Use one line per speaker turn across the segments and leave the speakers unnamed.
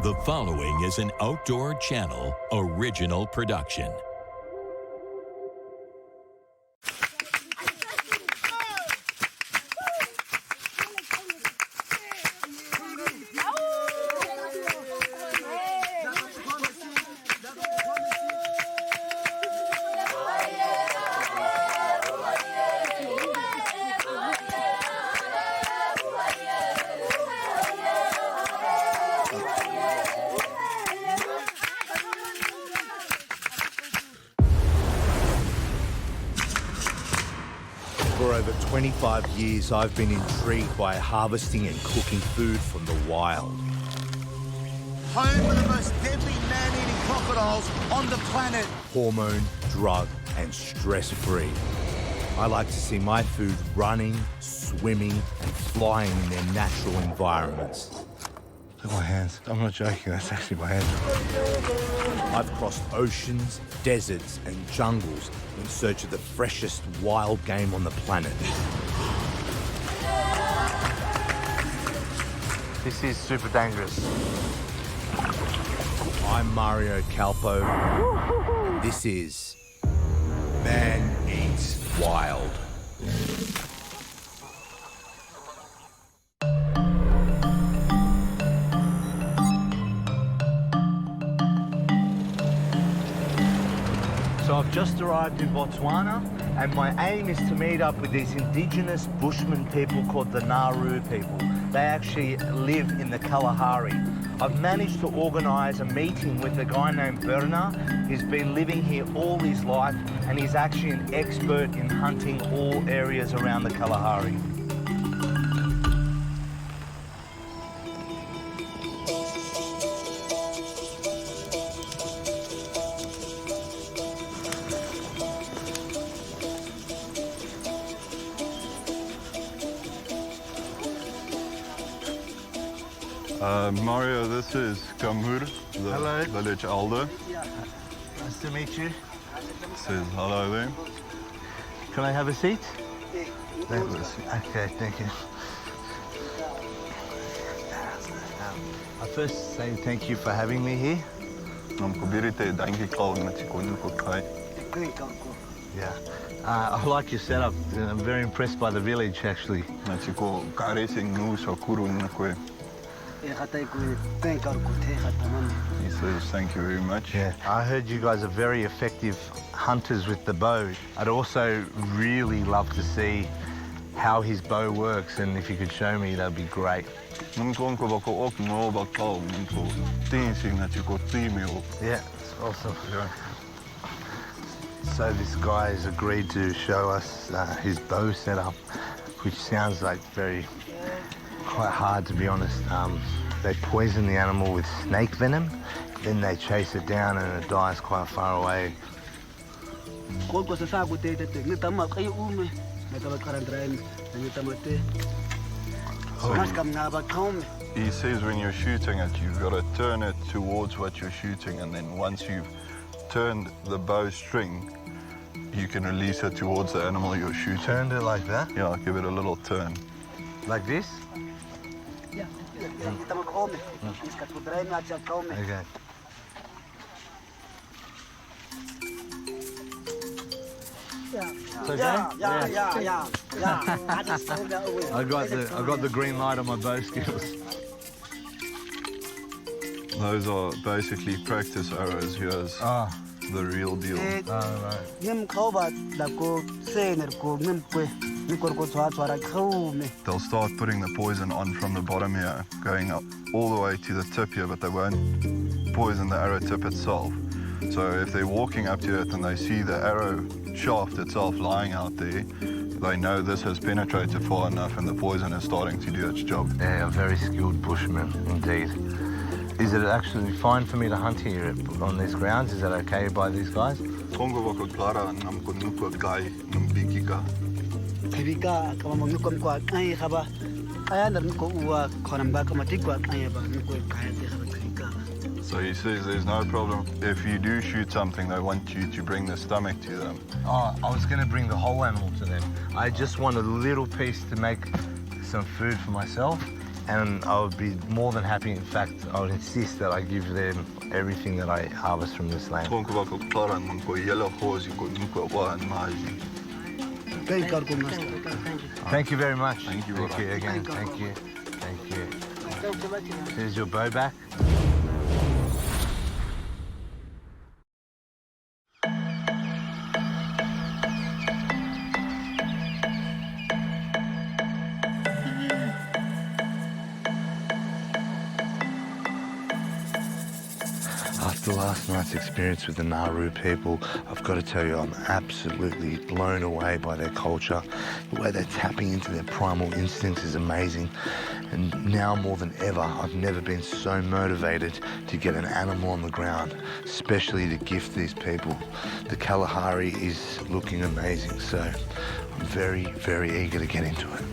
The following is an Outdoor Channel original production.
For over 25 years, I've been intrigued by harvesting and cooking food from the wild.
Home of the most deadly man-eating crocodiles on the planet.
Hormone, drug, and stress-free. I like to see my food running, swimming, and flying in their natural environments.
Look at my hands. I'm not joking, that's actually my hands.
I've crossed oceans, deserts, and jungles in search of the freshest wild game on the planet.
This is super dangerous.
I'm Mario Kalpou, and this is Man Eats Wild.
So I've just arrived in Botswana, and my aim is to meet up with these indigenous Bushman people called the Naru people. They actually live in the Kalahari. I've managed to organise a meeting with a guy named Berna. He's been living here all his life, and he's actually an expert in hunting all areas around the Kalahari.
Mario, this is Kamur, the
Hello.
village elder.
Nice to meet you.
Says hello there.
Can I have a seat?
Have a seat.
Okay, thank you. I first say thank you for having me here. Yeah. I like your setup. I'm very impressed by the village, actually.
He says thank you very much.
Yeah. I heard you guys are very effective hunters with the bow. I'd also really love to see how his bow works, and if you could show me, that'd be great. Yeah, it's awesome.
Yeah.
So this guy has agreed to show us his bow setup, which sounds like quite hard, to be honest. They poison the animal with snake venom, then they chase it down and it dies quite far away.
He says when you're shooting it, you've got to turn it towards what you're shooting, and then once you've turned the bow string, you can release it towards the animal you're shooting.
Turned it like that?
Yeah, give it a little turn.
Like this?
Yeah.
Okay. It's okay?
Yeah.
I got the green light on my bow skills.
Those are basically practice arrows. Here's the real deal. They'll start putting the poison on from the bottom here, going up all the way to the tip here, but they won't poison the arrow tip itself. So if they're walking up to it and they see the arrow shaft itself lying out there, they know this has penetrated far enough and the poison is starting to do its job.
Yeah, a very skilled bushman, indeed. Is it actually fine for me to hunt here on these grounds? Is that okay by these guys?
So he says there's no problem. If you do shoot something, they want you to bring the stomach to them.
Oh, I was going to bring the whole animal to them. I just want a little piece to make some food for myself. and I would be more than happy. In fact, I would insist that I give them everything that I harvest from this land. Thank you very much.
Thank you,
Thank you again. Thank you. Thank you. Here's your bow back. After last night's experience with the Naru people, I've got to tell you, I'm absolutely blown away by their culture. The way they're tapping into their primal instincts is amazing. And now more than ever, I've never been so motivated to get an animal on the ground, especially to gift these people. The Kalahari is looking amazing, so I'm very, very eager to get into it.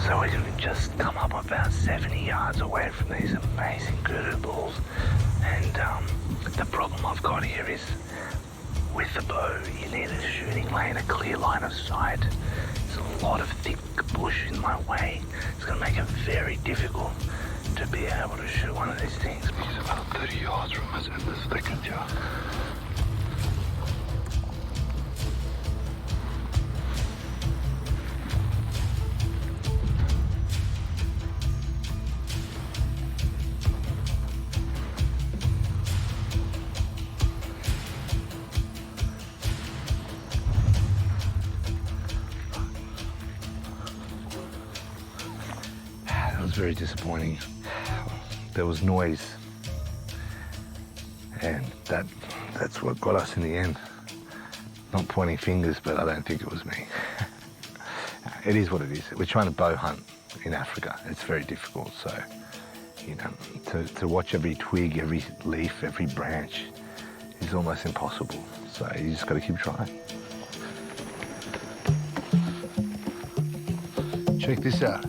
So we can just come up about 70 yards away from these amazing kudu bulls, and the problem I've got here is with the bow you need a shooting lane, a clear line of sight. There's a lot of thick bush in my way. It's going to make it very difficult to be able to shoot one of these things. He's about 30 yards from us in this thicket here. Very disappointing. There was noise, and that's what got us in the end. Not pointing fingers, but I don't think it was me. It is what it is. We're trying to bow hunt in Africa. It's very difficult, so you know, to watch every twig, every leaf, every branch is almost impossible. So you just got to keep trying. Check this out.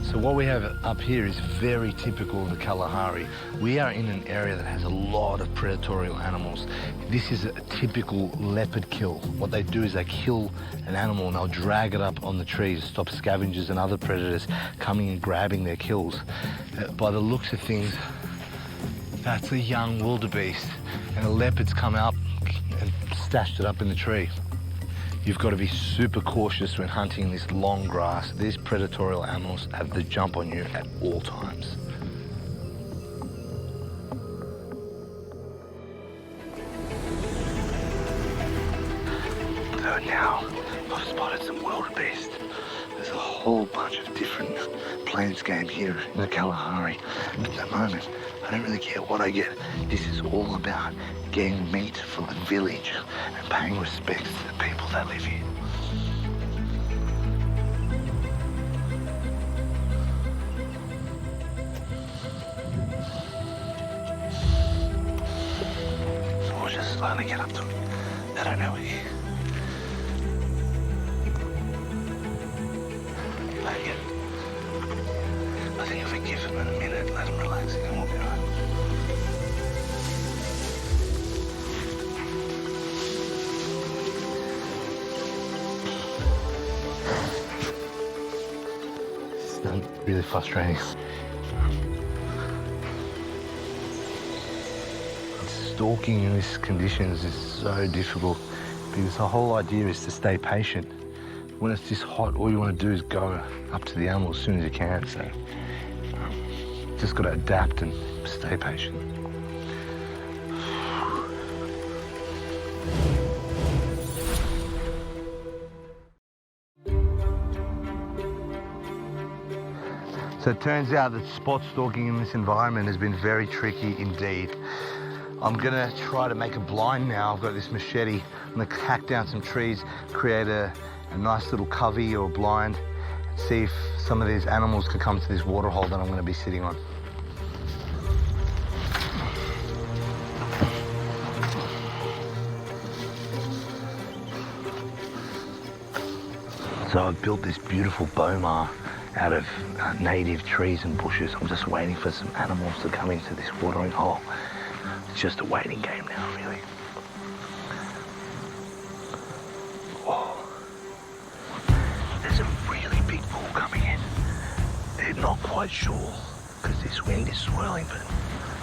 So what we have up here is very typical of the Kalahari. We are in an area that has a lot of predatory animals. This is a typical leopard kill. What they do is they kill an animal and they'll drag it up on the trees to stop scavengers and other predators coming and grabbing their kills. By the looks of things, that's a young wildebeest, and the leopard's come out and stashed it up in the tree. You've got to be super cautious when hunting this long grass. These predatory animals have the jump on you at all times. So now I've spotted some wildebeest. There's a whole bunch of different plains game here in the Kalahari. At the moment, I don't really care what I get. This is all about getting meat for the village and paying respect to the people that live here. So we'll just slowly get up to them. They don't know we're here. I think if we give them a minute, let them relax, then we'll be right. It's really frustrating. Stalking in these conditions is so difficult because the whole idea is to stay patient. When it's this hot, all you want to do is go up to the animal as soon as you can, so just got to adapt and stay patient. So it turns out that spot stalking in this environment has been very tricky indeed. I'm gonna try to make a blind now. I've got this machete. I'm gonna hack down some trees, create a nice little covey or a blind, and see if some of these animals can come to this water hole that I'm gonna be sitting on. So I've built this beautiful boma out of native trees and bushes. I'm just waiting for some animals to come into this watering hole. It's just a waiting game now, really. Oh. There's a really big pool coming in. They're not quite sure because this wind is swirling, but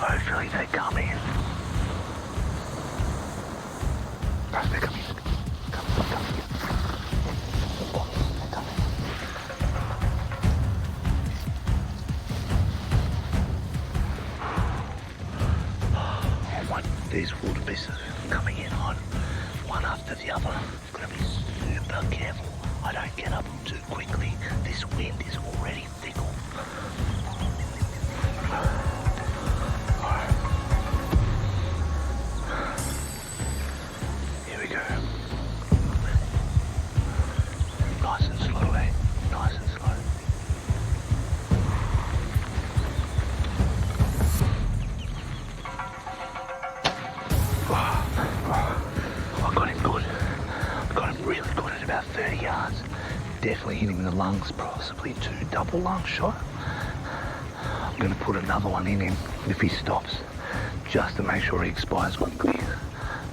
hopefully they come in. Oh, they're coming in. Come. Oh, they're coming. These wildebeests are coming in on one after the other. I've got to be super careful I don't get up too quickly. This wind is already fickle. Here we go. Nice and slow, eh? Nice and slow. I got him good. I got him really good at about 30 yards. Definitely hit him in the lungs, possibly 2 double lung shot. I'm going to put another one in him if he stops, just to make sure he expires quickly.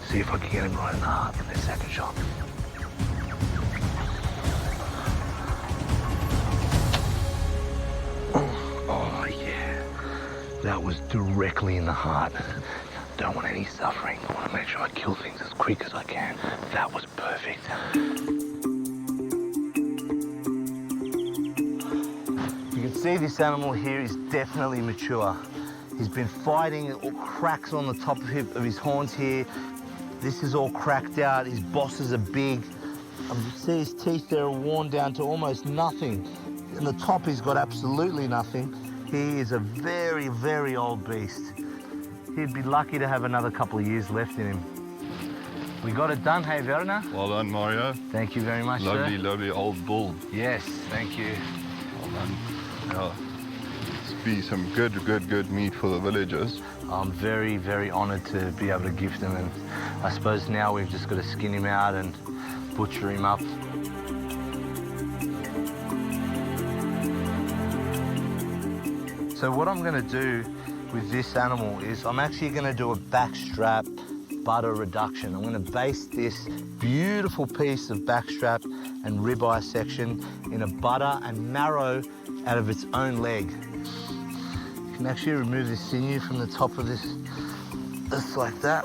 See if I can get him right in the heart in the second shot. Oh yeah, that was directly in the heart. Don't want any suffering. I want to make sure I kill things as quick as I can. That was perfect. You can see this animal here is definitely mature. He's been fighting, all cracks on the top of his horns here. This is all cracked out. His bosses are big. You see his teeth there are worn down to almost nothing. In the top he's got absolutely nothing. He is a very, very old beast. He'd be lucky to have another couple of years left in him. We got it done, hey Werner?
Well done, Mario.
Thank you very much,
Lovely,
sir.
lovely old bull.
Yes, thank you.
Well done. Yeah. It's be some good meat for the villagers.
I'm very, very honoured to be able to gift him, and I suppose now we've just got to skin him out and butcher him up. So what I'm going to do with this animal is I'm actually going to do a backstrap butter reduction. I'm going to base this beautiful piece of backstrap and ribeye section in a butter and marrow out of its own leg. You can actually remove the sinew from the top of this, just like that.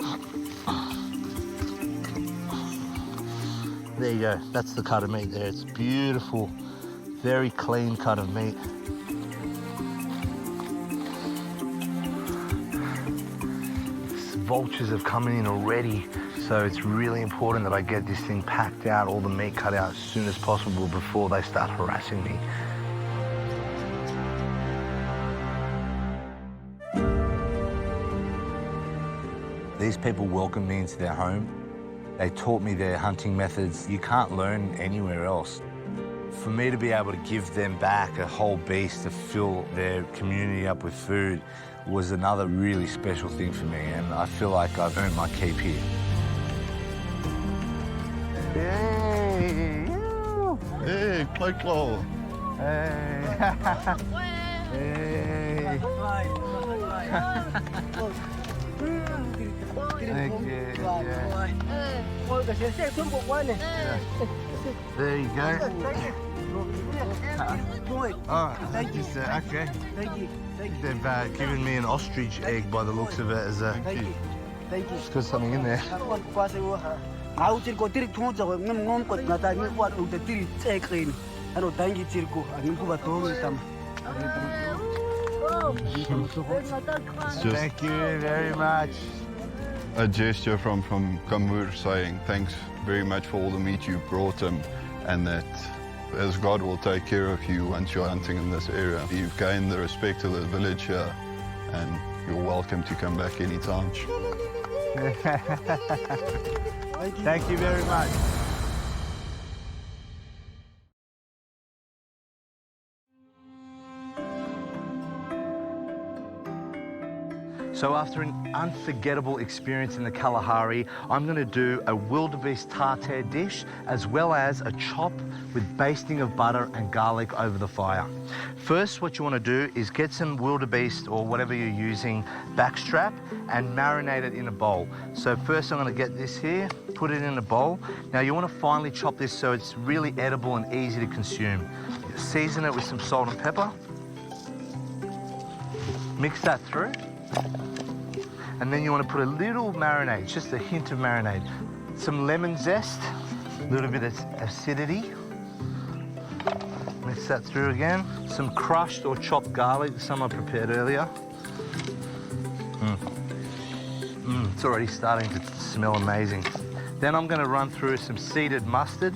There you go, that's the cut of meat there. It's beautiful, very clean cut of meat. Vultures have come in already, so it's really important that I get this thing packed out, all the meat cut out as soon as possible before they start harassing me. These people welcomed me into their home. They taught me their hunting methods. You can't learn anywhere else. For me to be able to give them back a whole beast to fill their community up with food was another really special thing for me, and I feel like I've earned my keep here. Hey!
Hey, Kalpou.
Hey! Hey! Thank you. Yeah. There you go. Oh, thank you, sir. Okay.
Thank you.
They've given me an ostrich egg by the looks of it as a...
Thank you. Thank you.
It's got something in there. Thank you very much.
A gesture from Kamur saying thanks very much for all the meat you brought him, and that as God will take care of you once you're hunting in this area. You've gained the respect of the village here, and you're welcome to come back anytime.
Thank you very much. So after an unforgettable experience in the Kalahari, I'm going to do a wildebeest tartare dish as well as a chop with basting of butter and garlic over the fire. First, what you want to do is get some wildebeest or whatever you're using backstrap and marinate it in a bowl. So first I'm going to get this here, put it in a bowl. Now you want to finely chop this so it's really edible and easy to consume. Season it with some salt and pepper. Mix that through. And then you want to put a little marinade, just a hint of marinade. Some lemon zest, a little bit of acidity. Mix that through again. Some crushed or chopped garlic, some I prepared earlier. It's already starting to smell amazing. Then I'm going to run through some seeded mustard.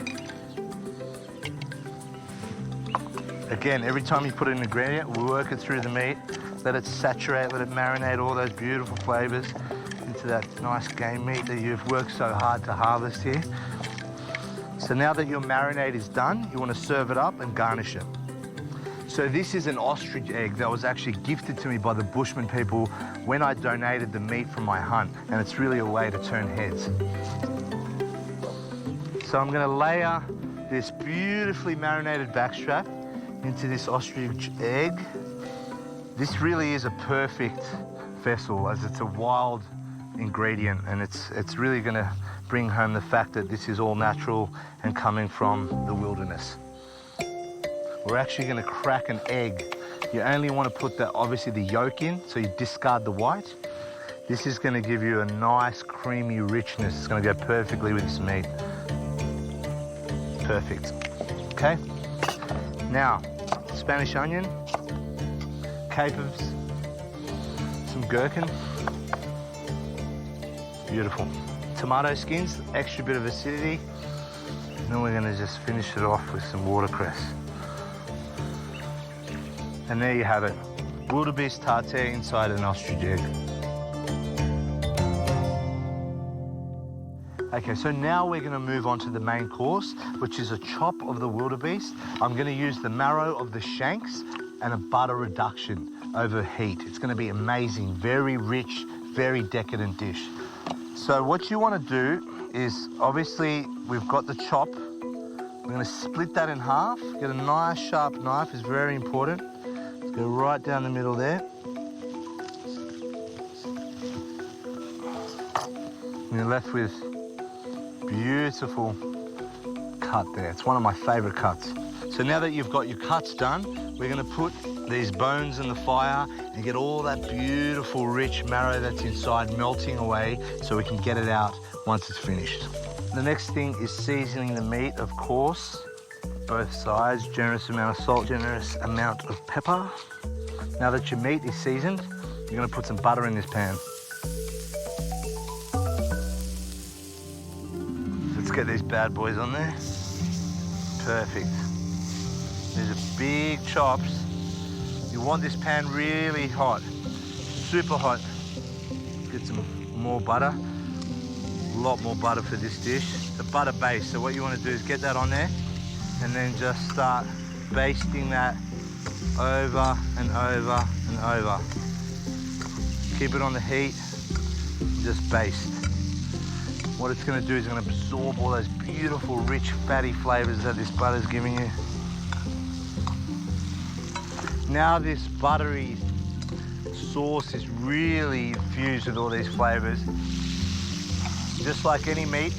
Again, every time you put an ingredient, we'll work it through the meat. Let it saturate, let it marinate all those beautiful flavors into that nice game meat that you've worked so hard to harvest here. So now that your marinade is done, you want to serve it up and garnish it. So this is an ostrich egg that was actually gifted to me by the Bushman people when I donated the meat from my hunt, and it's really a way to turn heads. So I'm going to layer this beautifully marinated backstrap into this ostrich egg. This really is a perfect vessel as it's a wild ingredient, and it's really going to bring home the fact that this is all natural and coming from the wilderness. We're actually going to crack an egg. You only want to put obviously the yolk in, so you discard the white. This is going to give you a nice creamy richness. It's going to go perfectly with this meat. Perfect. Okay. Now, Spanish onion, capers, some gherkin. Beautiful. Tomato skins, extra bit of acidity. And then we're going to just finish it off with some watercress. And there you have it. Wildebeest tartare inside an ostrich egg. Okay, so now we're going to move on to the main course, which is a chop of the wildebeest. I'm going to use the marrow of the shanks and a butter reduction over heat. It's going to be amazing, very rich, very decadent dish. So what you want to do is, obviously, we've got the chop. We're going to split that in half. Get a nice sharp knife, is very important. Let's go right down the middle there. And you're left with beautiful cut there. It's one of my favorite cuts. So now that you've got your cuts done, we're going to put these bones in the fire and get all that beautiful rich marrow that's inside melting away so we can get it out once it's finished. The next thing is seasoning the meat, of course. Both sides, generous amount of salt, generous amount of pepper. Now that your meat is seasoned, you're going to put some butter in this pan. Let's get these bad boys on there. Perfect. These are big chops. You want this pan really hot, super hot. Get some more butter. A lot more butter for this dish. It's a butter base, so what you want to do is get that on there and then just start basting that over and over and over. Keep it on the heat, just baste. What it's going to do is going to absorb all those beautiful, rich, fatty flavors that this butter's giving you. Now this buttery sauce is really infused with all these flavors. Just like any meat,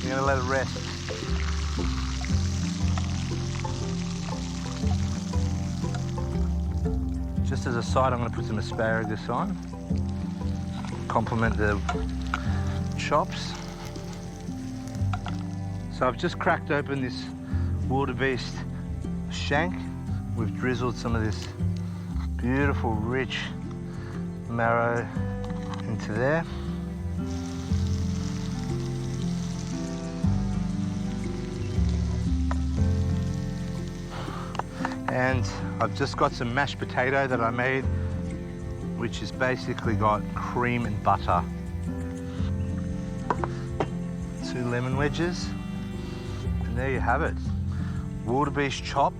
you're going to let it rest. Just as a side, I'm going to put some asparagus on. Complement the chops. So I've just cracked open this wildebeest shank. We've drizzled some of this beautiful, rich marrow into there. And I've just got some mashed potato that I made, which has basically got cream and butter. 2 lemon wedges, and there you have it. Wildebeest chop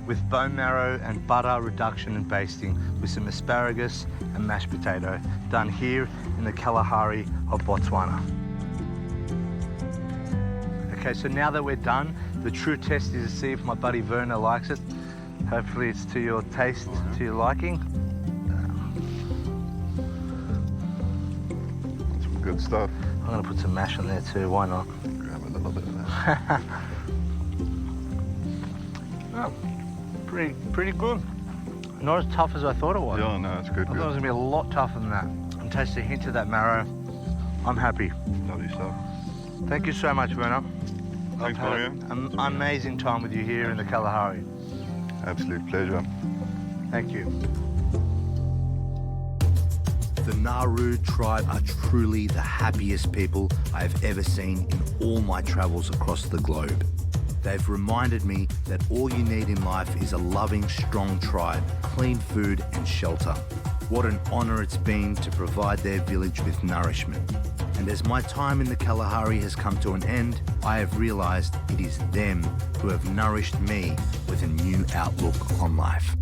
with bone marrow and butter reduction and basting with some asparagus and mashed potato, done here in the Kalahari of Botswana. Okay, so now that we're done, the true test is to see if my buddy Werner likes it. Hopefully it's to your taste, to your liking.
Some good stuff.
I'm gonna put some mash on there too, why not?
Grab a little bit of that.
Oh, pretty good. Not as tough as I thought it was.
Yeah, no, it's good.
I thought it was gonna be a lot tougher than that. And taste a hint of that marrow. I'm happy.
Lovely stuff.
Thank you so much, Werner.
Thanks,
I've had
Mario.
an amazing time with you here in the Kalahari.
Absolute pleasure.
Thank you.
The Naru tribe are truly the happiest people I have ever seen in all my travels across the globe. They've reminded me that all you need in life is a loving, strong tribe, clean food and shelter. What an honour it's been to provide their village with nourishment. And as my time in the Kalahari has come to an end, I have realised it is them who have nourished me with a new outlook on life.